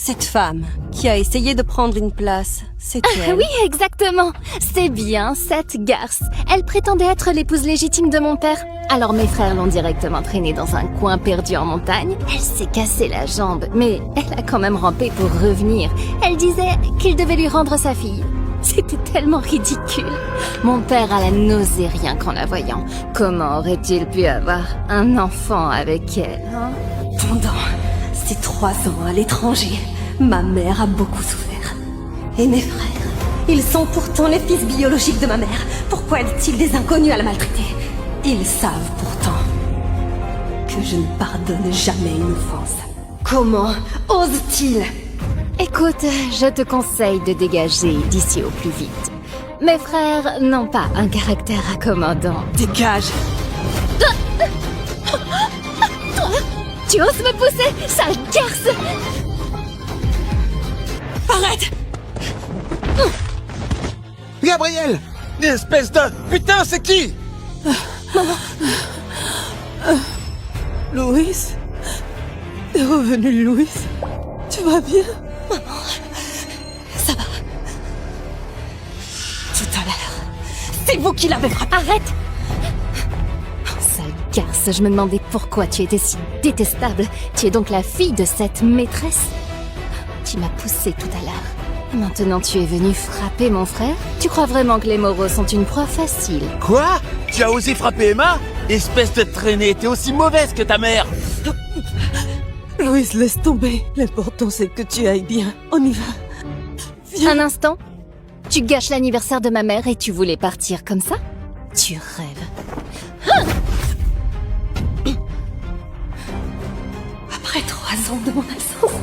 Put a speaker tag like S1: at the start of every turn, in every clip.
S1: Cette femme qui a essayé de prendre une place, c'est elle.
S2: Oui, exactement. C'est bien cette garce. Elle prétendait être l'épouse légitime de mon père. Alors mes frères l'ont directement traînée dans un coin perdu en montagne. Elle s'est cassé la jambe, mais elle a quand même rampé pour revenir. Elle disait qu'il devait lui rendre sa fille. C'était tellement ridicule. Mon père a la nausée rien qu'en la voyant. Comment aurait-il pu avoir un enfant avec elle, hein?
S1: Pendant ces 3 ans à l'étranger, ma mère a beaucoup souffert. Et mes frères, ils sont pourtant les fils biologiques de ma mère. Pourquoi est-il des inconnus à la maltraiter? Ils savent pourtant que je ne pardonne jamais une offense. Comment ose-t-il?
S2: Écoute, je te conseille de dégager d'ici au plus vite. Mes frères n'ont pas un caractère accommodant.
S1: Dégage!
S2: Tu oses me pousser, sale garce!
S1: Arrête!
S3: Gabriel! Espèce de... Putain, c'est qui?
S4: Louise? T'es revenue, Louise? Tu vas bien?
S1: Ça va. Tout à l'heure, c'est vous qui l'avez frappé.
S2: Arrête! Sale garce, je me demandais pourquoi tu étais si détestable. Tu es donc la fille de cette maîtresse? Tu m'as poussé tout à l'heure. Maintenant tu es venu frapper mon frère? Tu crois vraiment que les Moreau sont une proie facile?
S3: Quoi? Tu as osé frapper Emma? Espèce de traînée, t'es aussi mauvaise que ta mère!
S4: Louise, laisse tomber. L'important, c'est que tu ailles bien. On y va. Viens.
S2: Un instant. Tu gâches l'anniversaire de ma mère et tu voulais partir comme ça? Tu rêves.
S1: Après 3 ans de mon absence,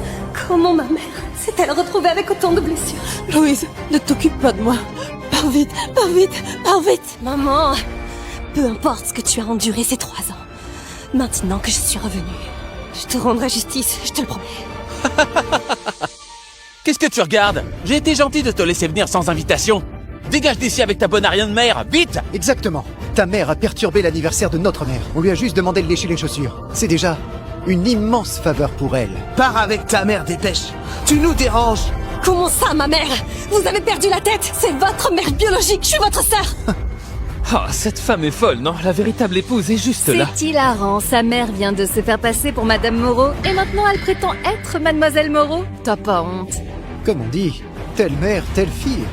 S1: comment ma mère s'est-elle retrouvée avec autant de blessures?
S4: Louise, ne t'occupe pas de moi. Pars vite, pars vite, pars vite.
S1: Maman, peu importe ce que tu as enduré ces 3 ans, maintenant que je suis revenue, je te rendrai justice, je te le promets.
S3: Qu'est-ce que tu regardes? J'ai été gentil de te laisser venir sans invitation. Dégage d'ici avec ta bonne Ariane mère, vite!
S5: Exactement. Ta mère a perturbé l'anniversaire de notre mère. On lui a juste demandé de lécher les chaussures. C'est déjà une immense faveur pour elle.
S3: Pars avec ta mère, dépêche! Tu nous déranges!
S1: Comment ça, ma mère? Vous avez perdu la tête? C'est votre mère biologique, je suis votre sœur.
S6: Ah, cette femme est folle, non? La véritable épouse est juste là.
S2: C'est hilarant, sa mère vient de se faire passer pour Madame Moreau et maintenant elle prétend être Mademoiselle Moreau. T'as pas honte?
S5: Comme on dit, telle mère, telle fille.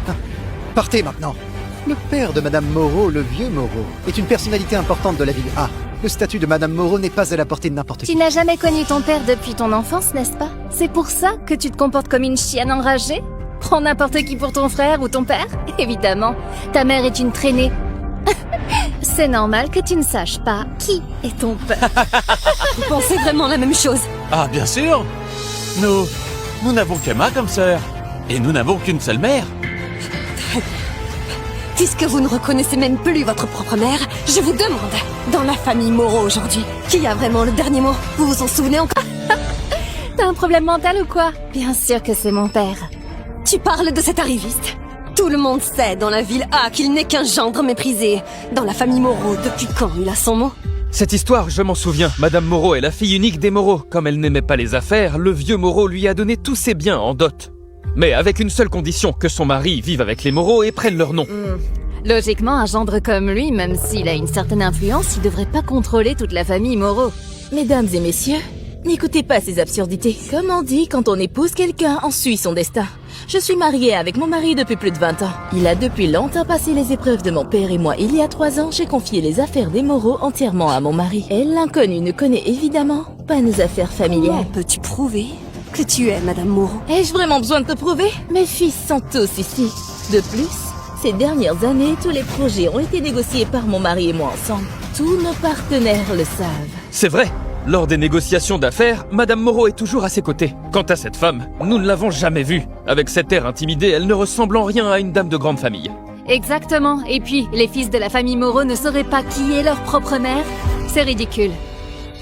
S5: Partez maintenant. Le père de Madame Moreau, le vieux Moreau, est une personnalité importante de la ville A. Le statut de Madame Moreau n'est pas à la portée de n'importe qui.
S2: Tu n'as jamais connu ton père depuis ton enfance, n'est-ce pas? C'est pour ça que tu te comportes comme une chienne enragée? Prends n'importe qui pour ton frère ou ton père? Évidemment, ta mère est une traînée. C'est normal que tu ne saches pas qui est ton père.
S1: Vous pensez vraiment la même chose?
S3: Ah, bien sûr! Nous n'avons qu'Emma comme sœur. Et nous n'avons qu'une seule mère.
S1: Puisque vous ne reconnaissez même plus votre propre mère, je vous demande, dans la famille Moreau aujourd'hui, qui a vraiment le dernier mot? Vous vous en souvenez encore?
S2: T'as un problème mental ou quoi? Bien sûr que c'est mon père.
S1: Tu parles de cet arriviste. Tout le monde sait dans la ville A qu'il n'est qu'un gendre méprisé. Dans la famille Moreau, depuis quand il a son mot?
S6: Cette histoire, je m'en souviens. Madame Moreau est la fille unique des Moreau. Comme elle n'aimait pas les affaires, le vieux Moreau lui a donné tous ses biens en dot. Mais avec une seule condition, que son mari vive avec les Moreau et prenne leur nom.
S2: Logiquement, un gendre comme lui, même s'il a une certaine influence, il devrait pas contrôler toute la famille Moreau.
S7: Mesdames et messieurs, n'écoutez pas ces absurdités. Comme on dit, quand on épouse quelqu'un, on suit son destin. Je suis mariée avec mon mari depuis plus de 20 ans. Il a depuis longtemps passé les épreuves de mon père et moi. Il y a 3 ans, j'ai confié les affaires des Moreau entièrement à mon mari. Et l'inconnu ne connaît évidemment pas nos affaires familiales.
S1: Comment peux-tu prouver que tu es Madame Moreau?
S7: Ai-je vraiment besoin de te prouver? Mes fils sont tous ici. De plus, ces dernières années, tous les projets ont été négociés par mon mari et moi ensemble. Tous nos partenaires le savent.
S6: C'est vrai. Lors des négociations d'affaires, Madame Moreau est toujours à ses côtés. Quant à cette femme, nous ne l'avons jamais vue. Avec cet air intimidé, elle ne ressemble en rien à une dame de grande famille.
S2: Exactement. Et puis, les fils de la famille Moreau ne sauraient pas qui est leur propre mère? C'est ridicule.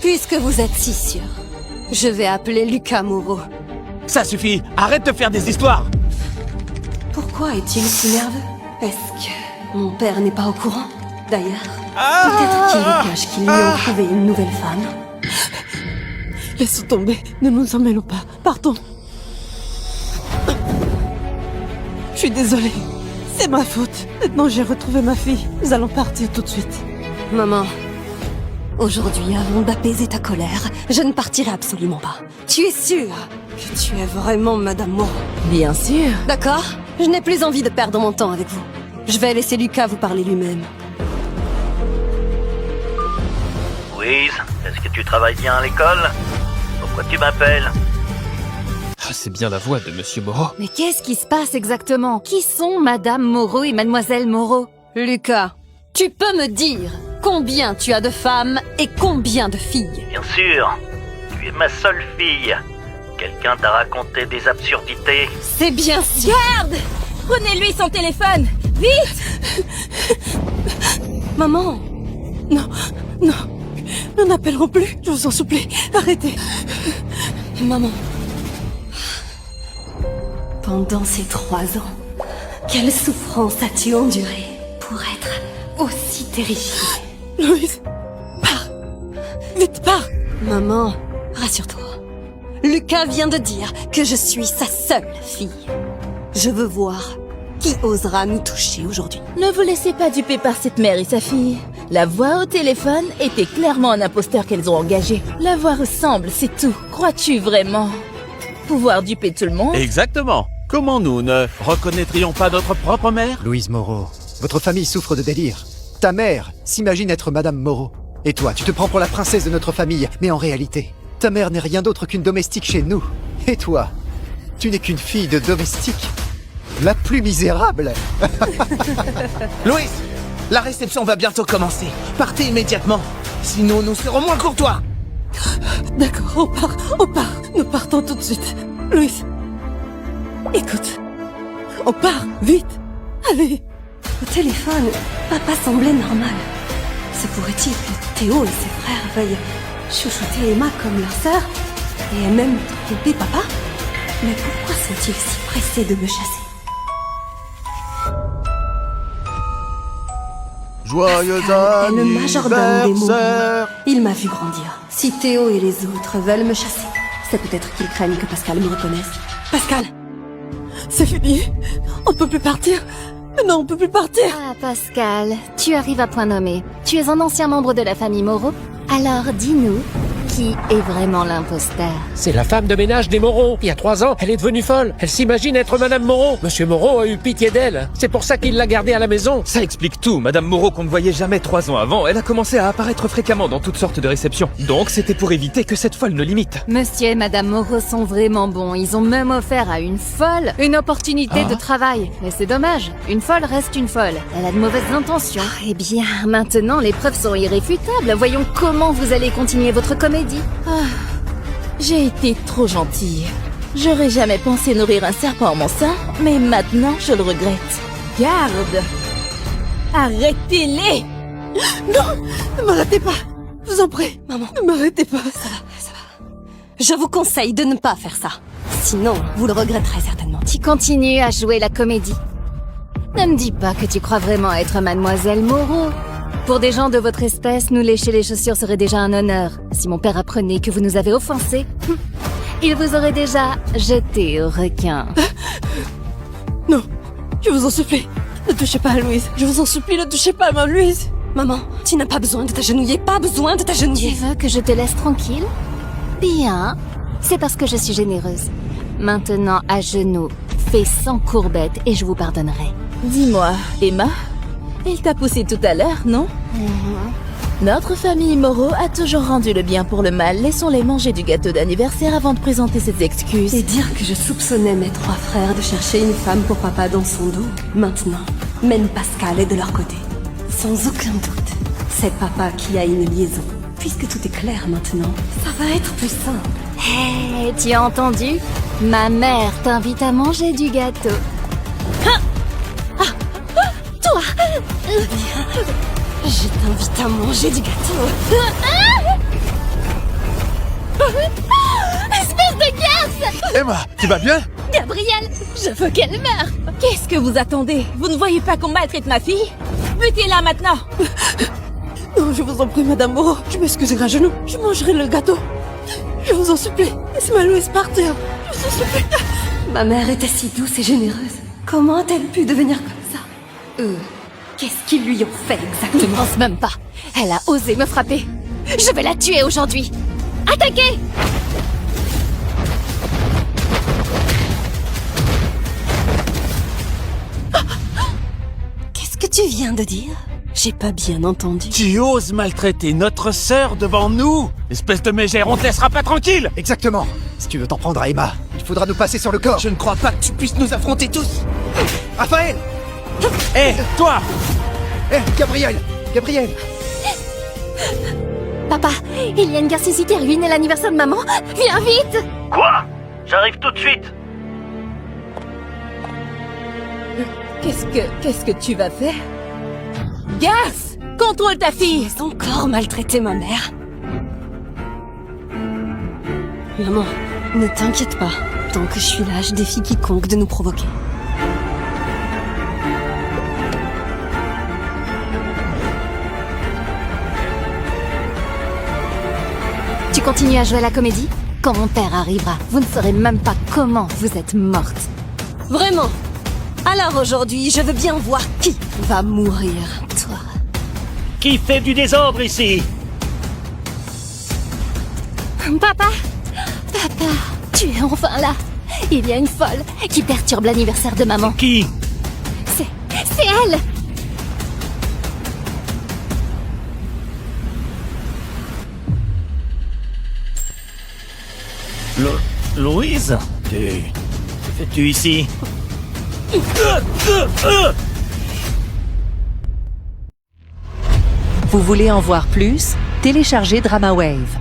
S1: Puisque vous êtes si sûr, je vais appeler Lucas Moreau.
S3: Ça suffit! Arrête de faire des histoires!
S1: Pourquoi est-il si nerveux? Est-ce que mon père n'est pas au courant? D'ailleurs, peut-être qu'il lui cache qu'ils lui ont trouvé une nouvelle femme.
S4: Laisse tomber. Ne nous emmêlons pas. Partons. suis désolée. C'est ma faute. Maintenant, j'ai retrouvé ma fille. Nous allons partir tout de suite.
S1: Maman, aujourd'hui, avant d'apaiser ta colère, je ne partirai absolument pas. Tu es sûre que tu es vraiment Madame Moreau?
S7: Bien sûr.
S1: D'accord? Je n'ai plus envie de perdre mon temps avec vous. Je vais laisser Lucas vous parler lui-même.
S8: Louise, est-ce que tu travailles bien à l'école? Pourquoi tu m'appelles?
S6: Ah, c'est bien la voix de Monsieur Moreau.
S2: Mais qu'est-ce qui se passe exactement? Qui sont Madame Moreau et Mademoiselle Moreau?
S1: Lucas, tu peux me dire combien tu as de femmes et combien de filles?
S8: Bien sûr, tu es ma seule fille. Quelqu'un t'a raconté des absurdités?
S1: C'est bien sûr.
S7: Garde! Prenez-lui son téléphone! Vite!
S1: Maman,
S4: Non, non. Nous n'appellerons plus. Je vous en supplie. Arrêtez.
S1: maman. Pendant ces 3 ans, quelle souffrance as-tu endurée pour être aussi terrifiée?
S4: Louise, pars. Vite, pars.
S1: Maman, rassure-toi. Lucas vient de dire que je suis sa seule fille. Je veux voir qui osera nous toucher aujourd'hui.
S7: Ne vous laissez pas duper par cette mère et sa fille. La voix au téléphone était clairement un imposteur qu'elles ont engagé. La voix ressemble, c'est tout. Crois-tu vraiment pouvoir duper tout le monde?
S3: Exactement. Comment nous ne reconnaîtrions pas notre propre mère?
S5: Louise Moreau, votre famille souffre de délire. Ta mère s'imagine être Madame Moreau. Et toi, tu te prends pour la princesse de notre famille. Mais en réalité, ta mère n'est rien d'autre qu'une domestique chez nous. Et toi, tu n'es qu'une fille de domestique. La plus misérable.
S3: Louise, la réception va bientôt commencer. Partez immédiatement. Sinon, nous serons moins courtois.
S4: D'accord, on part. Nous partons tout de suite. Louise, écoute. On part, vite. Allez.
S1: Au téléphone, papa semblait normal. Se pourrait-il que Théo et ses frères veuillent chouchouter Emma comme leur sœur et même tromper papa? Mais pourquoi sont-ils si pressés de me chasser?
S3: Joyeux
S1: Pascal est le majordome des Moreau.
S3: anniversaire.
S1: Il m'a vu grandir. Si Théo et les autres veulent me chasser, c'est peut-être qu'ils craignent que Pascal me reconnaisse. Pascal!
S4: C'est fini. On peut plus partir. Non, on peut plus partir.
S2: Ah, Pascal, tu arrives à point nommé. Tu es un ancien membre de la famille Moreau. Alors dis-nous, qui est vraiment l'imposteur?
S9: C'est la femme de ménage des Moreau. Il y a 3 ans, elle est devenue folle. Elle s'imagine être Madame Moreau. Monsieur Moreau a eu pitié d'elle. C'est pour ça qu'il l'a gardée à la maison.
S6: Ça explique tout. Madame Moreau qu'on ne voyait jamais 3 ans avant, elle a commencé à apparaître fréquemment dans toutes sortes de réceptions. Donc c'était pour éviter que cette folle ne l'imite.
S2: Monsieur et Madame Moreau sont vraiment bons. Ils ont même offert à une folle une opportunité de travail. Mais c'est dommage. Une folle reste une folle. Elle a de mauvaises intentions. Eh bien, maintenant les preuves sont irréfutables. Voyons comment vous allez continuer votre comédie.
S7: J'ai été trop gentille. J'aurais jamais pensé nourrir un serpent en mon sein, mais maintenant je le regrette. Garde! Arrêtez-les!
S4: Non, ne m'arrêtez pas. Je vous en prie.
S1: Maman.
S4: Ne m'arrêtez pas.
S1: Ça va. Je vous conseille de ne pas faire ça. Sinon, vous le regretterez certainement.
S2: Tu continues à jouer la comédie. Ne me dis pas que tu crois vraiment être Mademoiselle Moreau. Pour des gens de votre espèce, nous lécher les chaussures serait déjà un honneur. Si mon père apprenait que vous nous avez offensés, il vous aurait déjà jeté au requin.
S4: Non, je vous en supplie. Ne touchez pas à Louise. Je vous en supplie, ne touchez pas à ma Louise.
S1: Maman, tu n'as pas besoin de t'agenouiller, pas besoin de
S2: Tu
S1: t'agenouiller.
S2: veux que je te laisse tranquille? Bien. C'est parce que je suis généreuse. Maintenant, à genoux, fais sans courbette et je vous pardonnerai.
S7: Dis-moi, Emma, elle t'a poussé tout à l'heure, non? Notre famille Moreau a toujours rendu le bien pour le mal. Laissons-les manger du gâteau d'anniversaire avant de présenter ses excuses.
S1: Et dire que je soupçonnais mes 3 frères de chercher une femme pour papa dans son dos. Maintenant, même Pascal est de leur côté. Sans aucun doute, c'est papa qui a une liaison. Puisque tout est clair maintenant, ça va être plus simple.
S2: Hé, tu as entendu? Ma mère t'invite à manger du gâteau.
S1: Je t'invite à manger du gâteau.
S2: Espèce de garce!
S3: Emma, tu vas bien?
S2: Gabrielle, je veux qu'elle meure!
S7: Qu'est-ce que vous attendez? Vous ne voyez pas qu'on maltraite ma fille? Butez-la maintenant!
S4: Non, je vous en prie, Madame Moreau. Je m'excuserai à genoux. Je mangerai le gâteau. Je vous en supplie. Laissez ma Louise partir. Je vous en supplie.
S1: Ma mère était si douce et généreuse. Comment a-t-elle pu devenir comme ça Qu'est-ce qu'ils lui ont fait
S2: Ne
S1: exactement?
S2: pense même pas. Elle a osé me frapper. Je vais la tuer aujourd'hui. Attaquez!
S1: Qu'est-ce que tu viens de dire? J'ai pas bien entendu.
S3: Tu oses maltraiter notre sœur devant nous? Espèce de mégère, on te laissera pas tranquille!
S5: Exactement. Si tu veux t'en prendre à Emma, il faudra nous passer sur le corps.
S3: Je ne crois pas que tu puisses nous affronter tous!
S5: Raphaël!
S3: Hé, toi!
S5: Hé, Gabriel! Gabriel!
S2: Papa, il y a une garce ici qui a ruiné l'anniversaire de maman. Viens vite!
S8: Quoi? J'arrive tout de suite.
S7: Qu'est-ce que tu vas faire? Garce! Contrôle ta fille!
S1: J'ai encore maltraité ma mère. Maman, ne t'inquiète pas. Tant que je suis là, je défie quiconque de nous provoquer.
S2: Tu continues à jouer à la comédie? Quand mon père arrivera, vous ne saurez même pas comment vous êtes morte.
S1: Vraiment? Alors aujourd'hui, je veux bien voir qui va mourir, toi.
S8: Qui fait du désordre ici?
S2: Papa! Papa! Tu es enfin là! Il y a une folle qui perturbe l'anniversaire de maman.
S8: Qui?
S2: C'est elle!
S8: Louise? Que fais-tu ici?
S10: Vous voulez en voir plus? Téléchargez DramaWave.